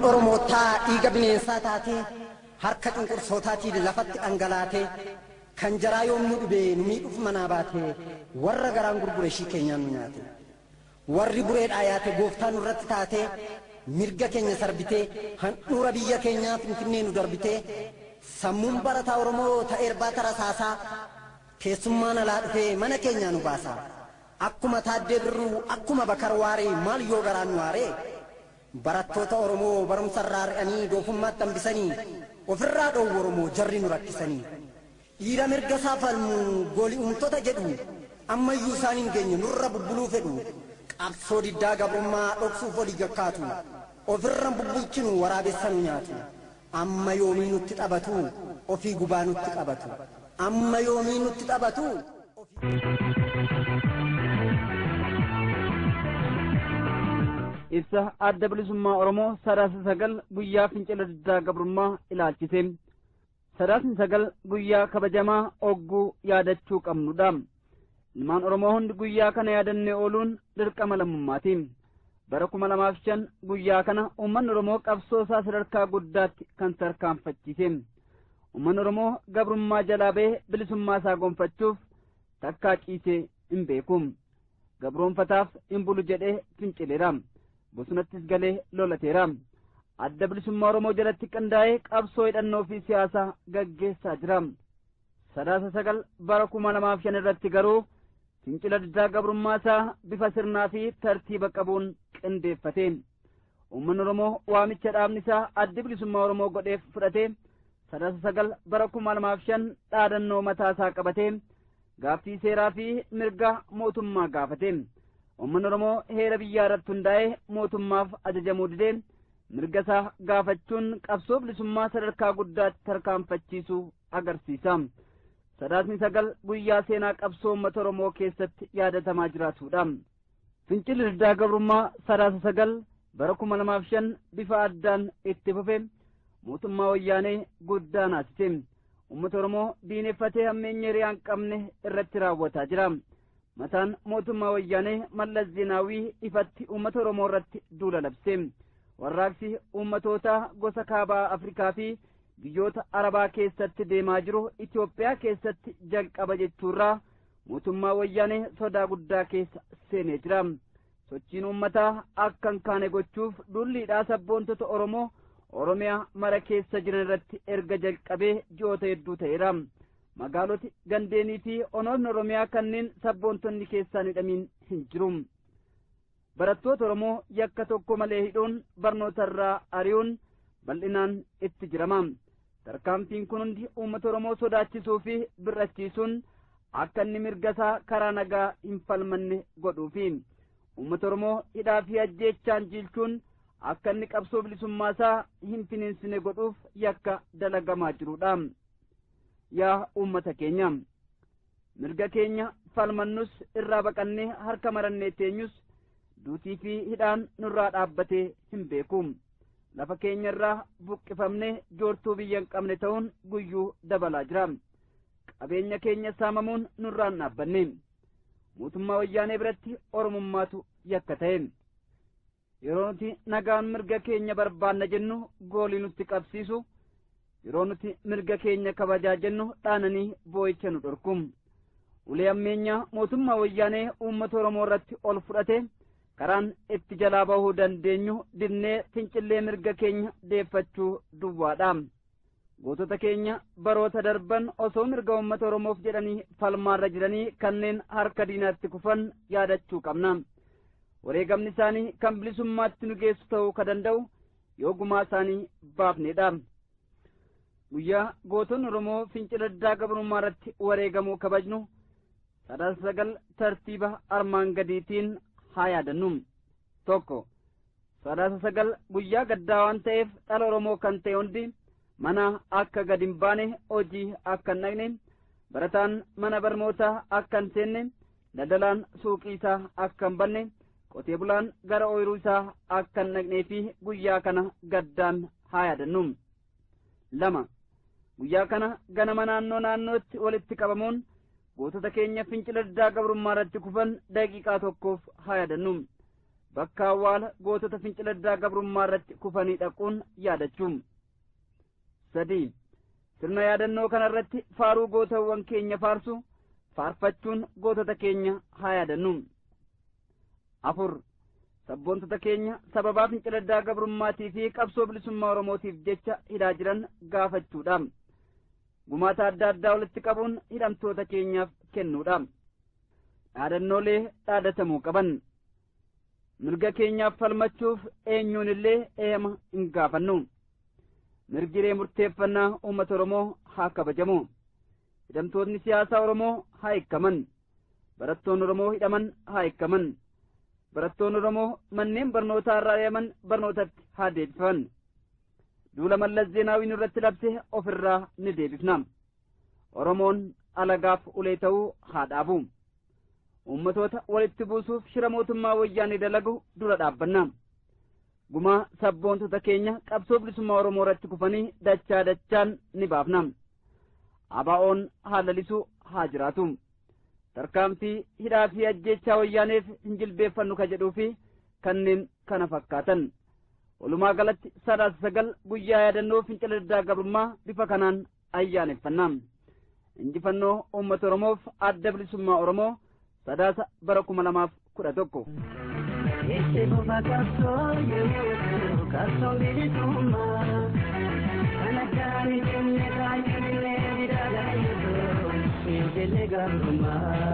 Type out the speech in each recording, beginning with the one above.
Oromootaa dhiiga bineensaa taatee harka cunqursootaatiif lafatti dhangalaatee kan jaraa yoomnu dhibee nu miidhuuf manaa baatee warra garaan gurgure ishii keenyaan nu nyaate warri bureedhaa yaate gooftaan nurratti taatee mirga keenya sarbitee handhuura biyya keenyaa Finfinnee nu darbitee sammuun barataa Oromoo ta'ee irbaata rasaasaa keessummaan alaa dhufee mana keenyaa nu baasaa akkuma Taaddee Birruu akkuma Bakar Waaree maal yoo garaan nu waaree barattoota Oromoo barumsa irraa ari'anii doofummaatti hambisanii ofirraa dhoowwu Oromoo jarri nu rakkisanii dhiira mirga isaa falmu gooli'umtoota jedhu ammayyuu isaan hin geenye nurra bubbuluu fedhu qabsoo diddaa gabrummaa dhoksuuf olii gakkaatu ofirra bubbulchinu waraabessa nu nyaatu amma yoomii nutti taphatu ofii gubaa nutti qabatu amma yoomii nutti taphatu ibsa adda bilisummaa Oromoo sadaasa sagal guyyaa fincila diddaa gabrummaa ilaalchise. Sadaasni sagal guyyaa kabajamaa ogguu yaadachuu qabnudha. Ilmaan Oromoo hundi guyyaa kana yaadannee ooluun dirqama lammummaati. Bara 2005 guyyaa kana uummanni Oromoo qabsoo isaa sadarkaa guddaatti kan tarkaanfachiise. Uummanni Oromoo gabrummaa jalaa ba'ee bilisummaa isaa gonfachuuf takkaa ciisee hin beeku. Gabroonfataaf hin bulu jedhee fincileera. Bosonattis galee lolateera. Adda bilisummaa Oromoo jalatti qindaa'ee qabsoo hidhannoo fi siyaasaa gaggeessaa jira. Sadaasa sagal bara 2005 irratti garuu fincila diddaa gabrummaa isaa bifa sirnaa fi tartiiba qabuun qindeeffate. Uummanni Oromoo waamicha dhaabni isaa addi bilisummaa Oromoo godheef fudhatee sadaasa sagal bara 2005 dhaadannoo mataa isaa qabatee gaaffii seeraa fi mirga mootummaa gaafate. Uummanni Oromoo heera biyyaa irratti hundaa'ee mootummaaf ajajamuu didee mirga isaa gaafachuun qabsoo bilisummaa sadarkaa guddaatti tarkaanfachiisuu agarsiisa. Sadaasni sagal guyyaa seenaa qabsoo uummata Oromoo keessatti yaadatamaa jiraatudha. Fincilli diddaa gabrummaa sadaasa sagal bara 2005 bifa addaan itti fufe mootummaa wayyaanee guddaa naasise. Uummata Oromoo diineffatee hammeenya hiriyaan qabne irratti raawwataa jira. Mataan mootummaa wayyaanee Mallas Zeenaawii ifatti uummata Oromoo irratti duula labse. Warraaqsi uummatoota gosa kaabaa Afrikaa fi biyyoota Arabaa keessatti deemaa jiru Itoophiyaa keessatti jalqaba jechuurraa mootummaa wayyaanee sodaa guddaa keessa seenee jira. Sochiin uummataa akka hin kaane gochuuf dulliidhaa sabboontota Oromoo Oromiyaa mara keessa jiran irratti erga jalqabee ji'oota hedduu ta'eera. Magaaloti gandeenii fi onoonni Oromiyaa kanneen sabboontonni keessaan hidhamiin hin jiru. Barattoota Oromoo yakka tokko malee hidhuun barnoota irraa ari'uun bal'inaan itti jirama. Tarkaanfiin kun hundi uummata Oromoo sodaachisuu fi birrachiisuun akka inni mirga isaa karaa nagaa hin falmanne godhuufi. Uummata Oromoo hidhaa fi ajjeechaan jiilchuun akka inni qabsoo bilisummaa isaa hin finiinsine godhuuf yakka dalagamaa jirudha. Yaa uummata keenya mirga keenya falmannus irraa baqannee harka marannee teenyus duutii fi hidhaan nurraa dhaabbatee hin beeku. Lafa keenya irraa buqqifamnee joortuu biyya hin qabne ta'uun guyyuu dabalaa jira. Qabeenya keenya saamamuun nurraan dhaabbanne. Mootummaa wayyaanee biratti Oromummaatu yakka ta'e. Yeroo nuti nagaan mirga keenya barbaanna jennu goolii nutti qabsiisu. Yeroo nuti mirga keenya kabajaa jennu dhaananii boo'icha nu dhorku. Ulee ammeenyaa mootummaa wayyaanee uummata Oromoo irratti ol fudhate karaan itti jalaa bahuu dandeenyu dibnee fincillee mirga keenya deeffachuu duwwaadha. Gootota keenya baroota darban osoo mirga uummata Oromoof jedhanii falmaarra jiranii kanneen harka diinaatti kufan yaadachuu qabna. Wareegamni isaanii kan bilisummaatti nu geessu ta'uu ka danda'u yoo gumaa isaanii baafnedha. Guyyaa gootonni Oromoo fincila diddaa gabrummaa irratti wareegamuu kabajnu sadaasa sagal tartiiba armaan gadiitiin haa yaadannu. 1. Sadaasa sagal guyyaa gaddaa waan ta'eef dhala Oromoo kan ta'e hundi mana akka gad hin baane, hojii akka hin dhaqne, barataan mana barnootaa akka hin seenne, daldalaan suuqii isaa akka hin banne, qotee bulaan gara ooyiruu isaa akka hin dhaqnee fi guyyaa kana gaddaan haa yaadannu. 2. Guyyaa kana ganama naannootti walitti qabamuun gootota keenya fincila diddaa gabrummaa irratti kufan daqiiqaa tokkoof haa yaadannu. Bakka awwaala gootota fincila diddaa gabrummaa irratti kufanii dhaquun yaadachuun. 3. Sirna yaadannoo kana irratti faaruu gootawwan keenya faarsu faarfachuun gootota keenya haa yaadannu. 4. Sabboontota keenya sababaa fincila diddaa gabrummaatii fi qabsoo bilisummaa Oromootiif jecha hidhaa jiran gaafachuudha. Gumaata adda addaa walitti qabuun hidhamtoota keenyaaf kennuudha. Dhaadannoolee dhaadatamuu qaban. Mirga keenyaaf falmachuuf eenyuun illee eema hin gaafannu. Mirgiree murteeffannaa uummata Oromoo haa kabajamu. Hidhamtoonni siyaasaa Oromoo haa hiikaman. Barattoonni Oromoo hidhaman haa hiikaman. Barattoonni Oromoo manneen barnootaa irraa ari'aman barnootatti haa deebifaman. Duula Mallas Zeenaawiin irratti labse ofirraa ni deebifna. Oromoon alagaaf ulee ta'uu haa dhaabu. Uummatoota walitti buusuuf shira mootummaa wayyaanee dalagu dura dhaabbanna. Gumaa sabboontota keenya qabsoo bilisummaa Oromoo irratti kufanii dachaan ni baafna. ABO'n haa lalisuu haa jiraatu. Tarkaanfii hidhaa fi ajjeechaa wayyaaneef hin jilbeeffannu ka jedhuu fi kanneen kana fakkaatan. Walumaa galatti Sadaasa sagal guyyaa yaadannoo fincila diddaa gabrummaa bifa kanaan ayyaaneffanna. Injifannoo uummata Oromoof adda bilisummaa Oromoo Sadaasa bara 2011. Este boba qabsoo yeroo qabsoo bilisummaa kana gaari jenne kaayinne didaagaa fincilli gabrummaa.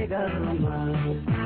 Garuma.